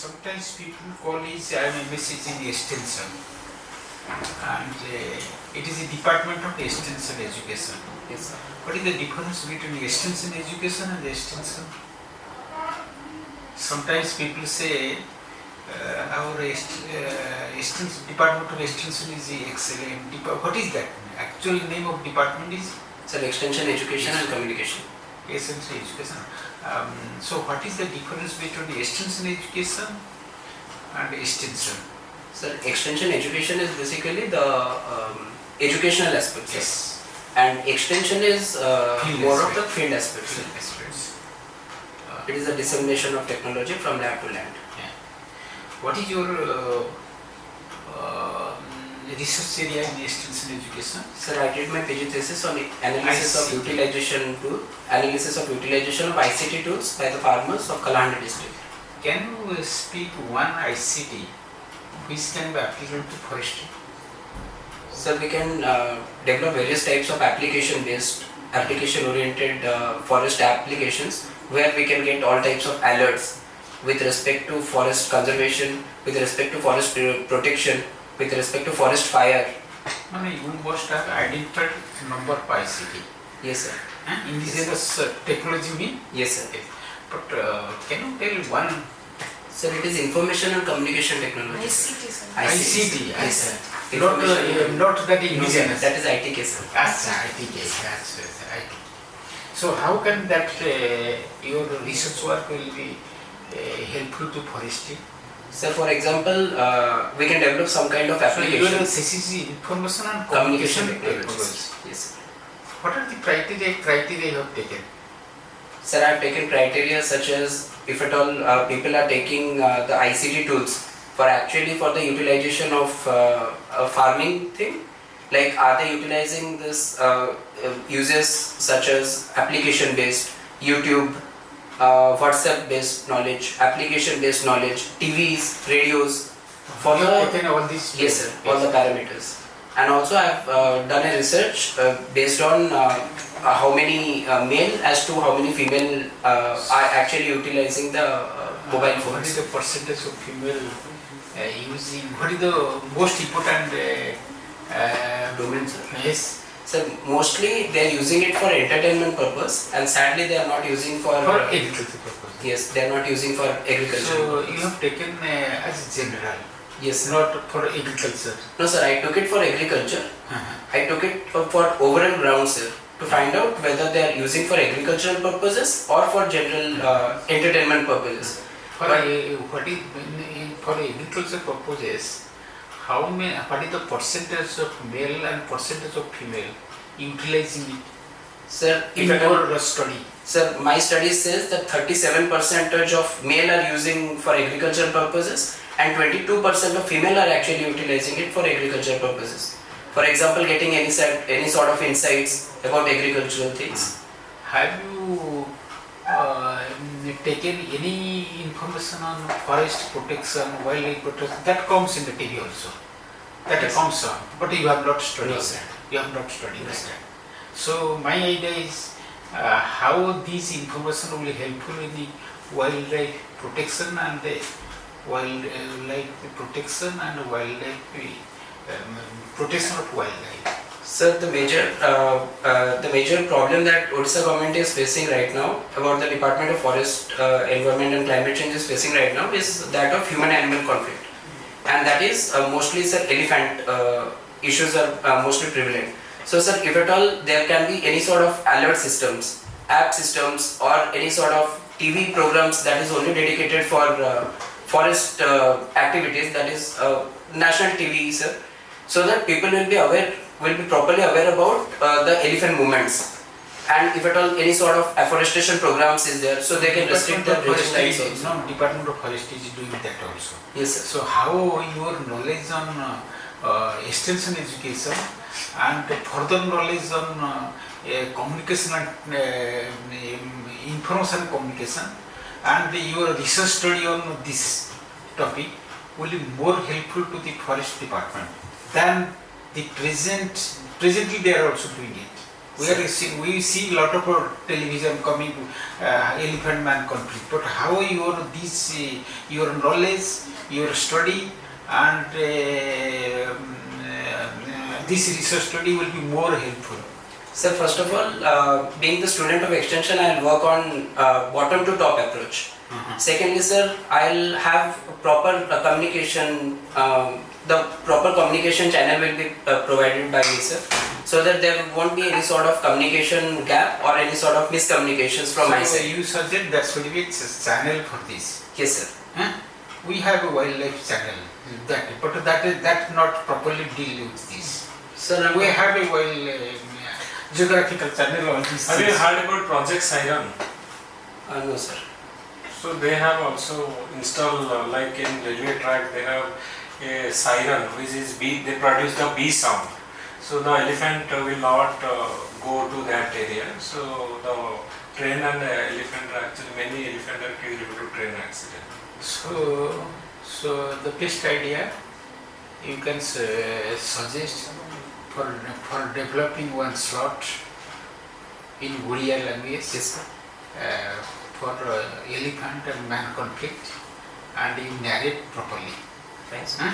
sometimes people call it I am MSc in extension, and it is a department of extension education. Yes, sir. What is the difference between extension education and extension? Sometimes people say our extension department of extension is excellent. What is that? Actual name of department is? Sir, Extension Education and Communication. Extension education. So what is the difference between extension education and extension? Sir, Extension Education is basically the educational aspects. Yes. And extension is more of the field aspects. Field aspects. It is the dissemination of technology from lab to land. Yeah. What is your research area in extension education? Sir, I did my PG thesis on analysis of utilization of ICT tools by the farmers of Kalinga district. Can you speak one ICT which can be applicable to forestry? So we can develop various types of application-oriented forest applications where we can get all types of alerts with respect to forest conservation, with respect to forest protection, with respect to forest fire. You must have identified number of ICT. Yes, sir. Indigenous technology mean? Yes, sir. Okay. But can you tell one? Sir, it is information and communication technology. ICT, sir. ICT. Yes, sir. Not that indigenous. That is ITK, sir. That's ITK. That's IT. So how can that your research work will be helpful to forestry? Sir, for example, we can develop some kind of application. So your thesis is information and Communication technology. technologies. Yes, sir. What are the criteria you have taken? Sir, I have taken criteria such as if at all people are taking the ICT tools for the utilization of a farming thing, like are they utilizing this uses such as application based, YouTube, WhatsApp based knowledge, application based knowledge, TVs, radios, for you the have taken all these? yes, sir, all the parameters. And also I have done a research based on how many male as to how many female are actually utilizing the mobile phones. What is the percentage of female using? What is the most important domain, sir? Yes. So mostly they are using it for entertainment purpose, and sadly they are not using for agriculture purpose. Yes, they are not using for agriculture. So you have taken as general. Yes, sir. Not for agriculture. No, sir, I took it for agriculture. I took it for overall ground, sir, to find out whether they are using for agricultural purposes or for general entertainment purposes. For agriculture purposes, what is the percentage of male and percentage of female utilizing it? Sir, In your study. Sir, my study says that 37% of male are using for agricultural purposes and 22% of female are actually utilizing it for agricultural purposes. For example, getting any sort of insights about agricultural things. Have you taken any information on forest protection, wildlife protection? That comes in the TV also. That Yes. comes on, but you have not studied No, sir. that. You have not studied Yes, that. So my idea is how this information will be helpful in the wildlife protection and the wildlife protection and protection of wildlife. Sir, the major problem that Odisha government is facing right now about the Department of Forest, Environment and Climate Change is facing right now is that of human-animal conflict, and that is mostly, sir, elephant issues are mostly prevalent. So, sir, if at all there can be any sort of alert systems, app systems, or any sort of TV programs that is only dedicated for forest activities, that is national TV, sir, so that people will be properly aware about the elephant movements, and if at all any sort of afforestation programs is there, so they can restrict the grazing rights also. No, Department of Forestry is doing that also. Yes, sir. So how your knowledge on extension education and further knowledge on communication and information communication and your research study on this topic will be more helpful to the forest department than the presently they are also doing it. We see a lot of television coming elephant man conflict. But how your knowledge, your study, and this research study will be more helpful. Sir, first of all, being the student of extension, I'll work on bottom to top approach. Secondly, sir, I'll have proper communication. The proper communication channel will be provided by me, sir, so that there won't be any sort of communication gap or any sort of miscommunications from my So side. you suggest there should be a channel for this. Yes, sir. We have a wildlife channel, but that not properly deal with this. Sir, We have a geographical channel on this. Have you heard about Project Siren? No, sir. So they have also installed, like in railway track, they have a siren which is bee. They produce the bee sound. So the elephant will not go to that area. So the train and the elephant are actually many elephant are killed due to train accident. So the best idea you can suggest for developing one slot in Odia language. Yes, sir. For elephant and man conflict, and you narrate properly. Fine, sir.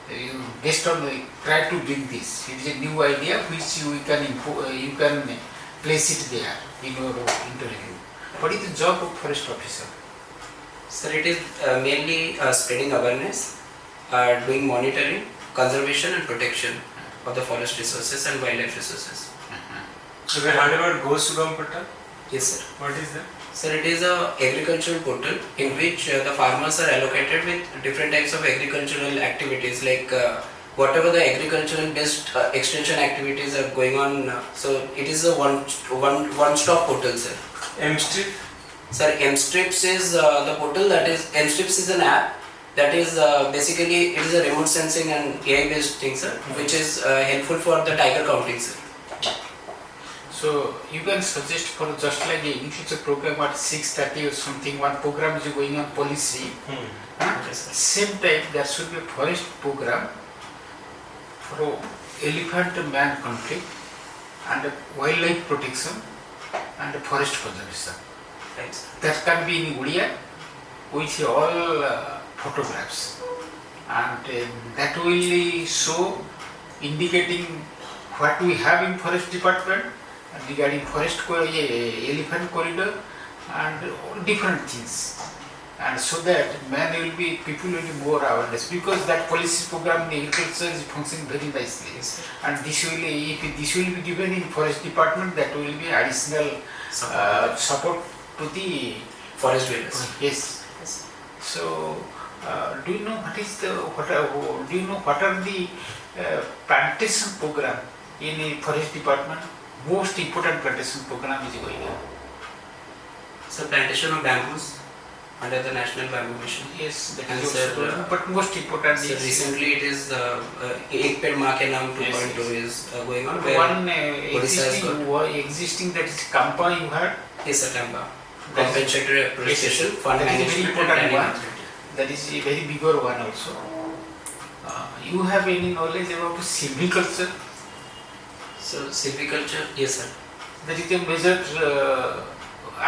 You based on try to bring this. It is a new idea which you can place it there in your interview. What is the job of forest officer? Sir, it is mainly spreading awareness, doing monitoring, conservation and protection of the forest resources and wildlife resources. So we heard about Ghost Sugam Portal. Yes, sir. What is that? Sir, it is a agricultural portal in which the farmers are allocated with different types of agricultural activities, like whatever the agricultural based extension activities are going on. So it is a one-stop portal, sir. M-Strip? Sir, M-Strips is the portal that is, M-Strips is an app that is basically, it is a remote sensing and AI based thing, sir, which is helpful for the tiger counting, sir. So you can suggest for just like a literature program at 6:30 or something, one program is going on policy. Yes, sir. Same time there should be a forest program for elephant and man conflict and wildlife protection and forest conservation. Right, sir. That can be in Odia with all photographs, and that will show indicating what we have in forest department regarding forest elephant corridor and different things, and so that people will be more awareness, because that policy program in agriculture is functioning very nicely, and this will, if this will be given in forest department, that will be additional support to the Forest dwellers. yes. So do you know what are the plantation program in a forest department? Most important plantation program is going on. So plantation of bamboos under the National Bamboo Mission. Yes, that And is sir, also, but most important So is recently it is Ek Ped Maa Ke Naam 2.2 is going on. Where one Odisha has existing that is Kampa you heard. Yes, sir, Tamba. That is- Compensatory appreciation, fund that is a very management and important planning one. authority. That is a very bigger one also. You have any knowledge about silviculture? So silviculture, yes, sir. That is a major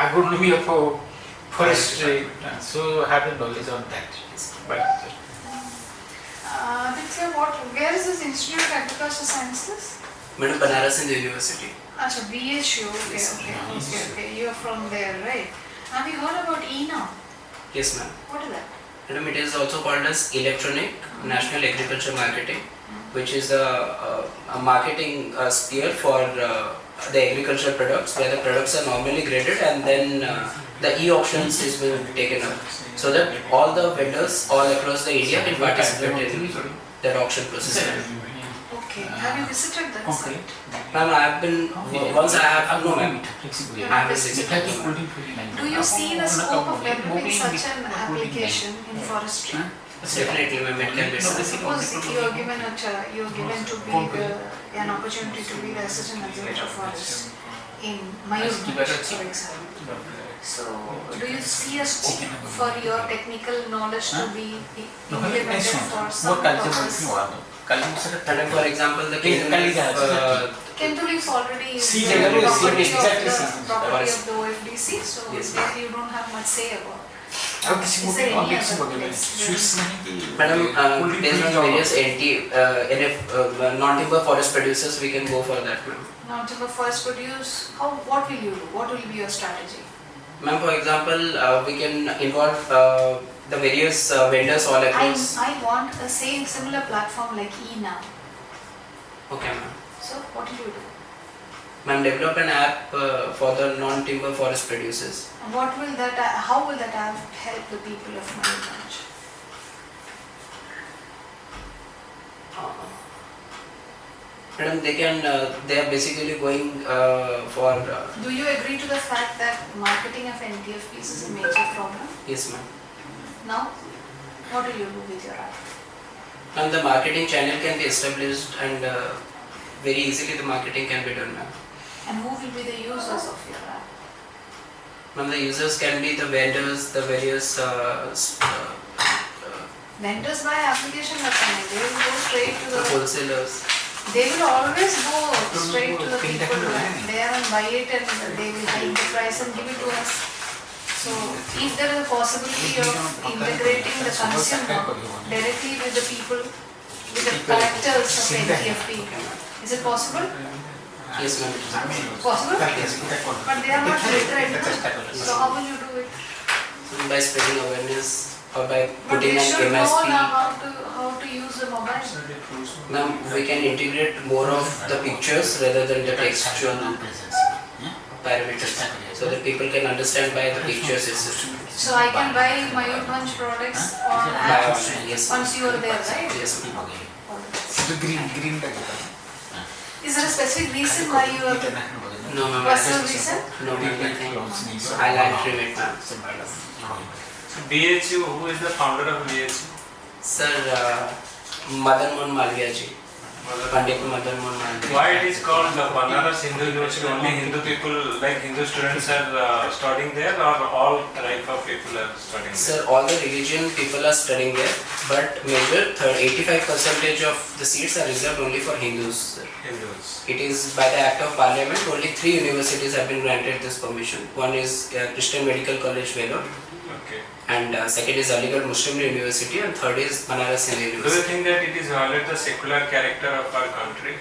agronomy of forestry. So have a knowledge on that. But Aditya, where is this Institute of Agricultural Sciences? Madam, Banaras Hindu University. Acha, BHU, Yes, okay. You are from there, right? Have you heard about ENA? Yes, ma'am. What is that? Madam, it is also called as Electronic National Agriculture Marketing, which is a marketing sphere for the agricultural products, where the products are normally graded and then the e-auctions is being taken up, so that all the vendors all across the area can participate in that auction process. Okay. Have you visited that site? Ma'am, I have been, once I have, no ma'am, You I have have visited. visited. Do you see the scope of developing such an application in forestry? Definitely, ma'am, it can be done. Suppose you are given to be an opportunity to be the assistant executive forest in Mayur, for example. So, do you see a scope for your technical knowledge to be implemented for some purpose? And for example, the Kalinga Kentul is already Kentul is property exactly of same. the property of the OFDC, so Yes. there you don't have much say about. और किसी Is there और any किसी other वगैरह place? Sweets नहीं कि Madam, cold drink based on job. various non-timber forest producers, we can go for that, ma'am. Now to the first produce, what will you do? What will be your strategy? Ma'am, for example, we can involve the various vendors all across. I want a same similar platform like eNow. Okay, ma'am. So what will you do? Ma'am, develop an app for the non-timber forest producers. What will that? How will that app help the people of my branch? Madam, they are basically going for, Do you agree to the fact that marketing of NTFPs is a major problem? yes, ma'am. Now, what will you do with your app? And the marketing channel can be established and very easily the marketing can be done, ma'am. And who will be the users of your app? Ma'am, the users can be the vendors, the various Vendors buy application website. They will go straight to the. wholesalers. They will always go straight to the Fintech people will who they are and buy it and they will hike the price and give it to us. So if there is a possibility of integrating the consumer directly with the people, with the collectors of NTFP, is it possible? Yes, ma'am. Possible? But they are not literate. So how will you do it? By spreading awareness or by But putting they an should know MSP. now how to use the mobile. Ma'am, we can integrate more of the pictures rather than the textual parameters, so that people can understand by the pictures itself. So I can buy my Munch products on By app online, yes. once you are there, right? Yes, ma'am. The green tag. Is there a specific reason why you are No, ma'am. personal reason? No, ma'am. I like to it, ma'am. BHU, who is the founder of BHU? Sir, Madan Mohan Malviya ji. Pandit Madan Mohan Malviya. Why it is called the Banaras Hindu University? Only Hindu people, like Hindu students are studying there, or all type of people are studying there? Sir, all the religion people are studying there, but major 85% of the seats are reserved only for Hindus, sir. Hindus. It is by the Act of Parliament, only 3 universities have been granted this permission. One is Christian Medical College, Vellore, Okay. and second is Aligarh Muslim University, and third is Banaras Hindu Do you University. think that it is violate the secular character of our country?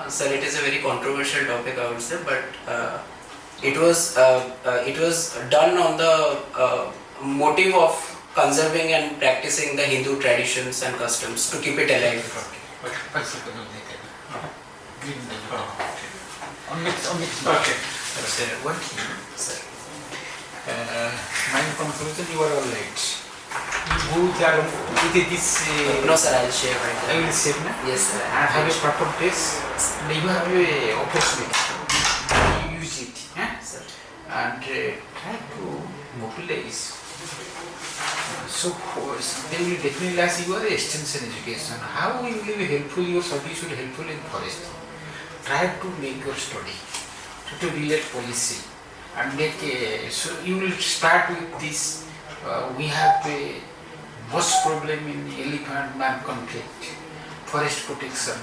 Sir, it is a very controversial topic, I would say, but it was done on the motive of conserving and practicing the Hindu traditions and customs to keep it alive. Green tag. Okay. On next. Okay. Sir, one thing. Sir. My conclusion, you are all right. You both are with this. No, sir, I'll share right I now. will say, na? Yes, sir. I have a proper place. You have a opportunity. You use it, Sir. and try to mobilize. So they will definitely ask you are extension education. How will you be helpful? Your service will be helpful in forest. Try to make your study, try to relate policy, and make a, so you will start with this. We have a most problem in elephant-man conflict, forest protection,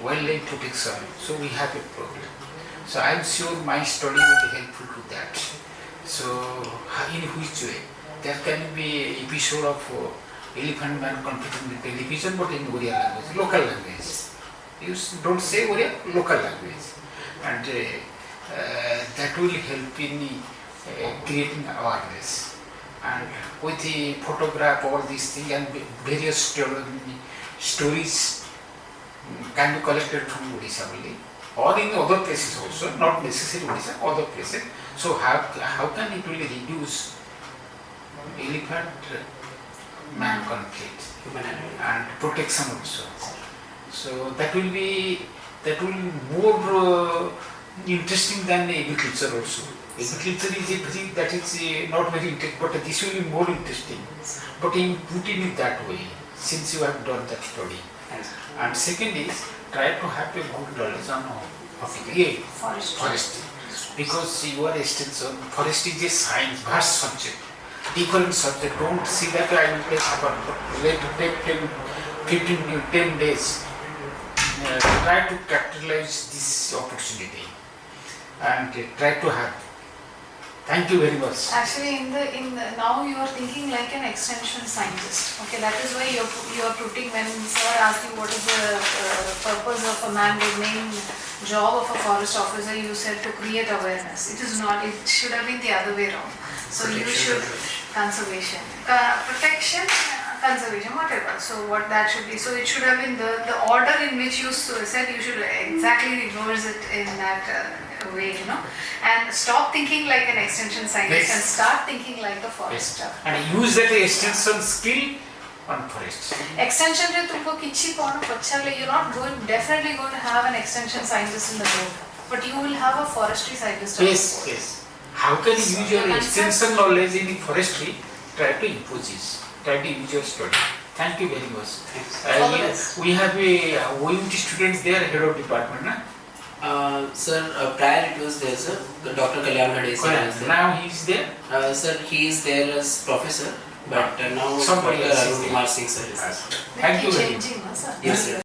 wildlife protection. So we have a problem. So I am sure my study will be helpful to that. So in which way? There can be episode of elephant-man conflict in the television, but in Oriya language, local language. You don't say Oriya, local language, and that will help in creating awareness. And with the photograph, all these things and various stories can be collected from Odisha only, or in other places also, not necessarily Odisha, other places. So how can it really reduce elephant-man conflict and protection also? So that will be more interesting than agriculture also. Agriculture is a thing that is not very interesting, but this will be more interesting. But you put in it that way, since you have done that study. And second is, try to have a good knowledge on forest. Because you are extension, forest is a science, vast subject, different subject. Don't see that I will take 10 days try to capitalize this opportunity and try to have. Thank you very much. Actually, in the now you are thinking like an extension scientist. Okay, that is why you are putting, when sir asked you what is the purpose of a mandate, main job of a forest officer, you said to create awareness. It is not. It should have been the other way around. So you should conservation, protection, conservation, whatever. So what that should be. So it should have been the order in which you said. You should exactly reverse it in that way, you know, and stop thinking like an extension scientist and start thinking like a forester. And use that extension skill on forest. Extension रे तुमको किसी पौना पच्चा ले, you're not definitely going to have an extension scientist in the board, but you will have a forestry scientist. Yes. How can you use your extension knowledge in forestry? Try to impose this. Try to use your study. Thank you very much. We have a OUT students there, head of department, na? Sir, prior it was there, sir. Dr. Kalinga IAS. Now he is there. Sir, he is there as professor, but now Somebody else is there. Kumar Singh sir is there. Thank you very much. Changing, sir. Yes, sir.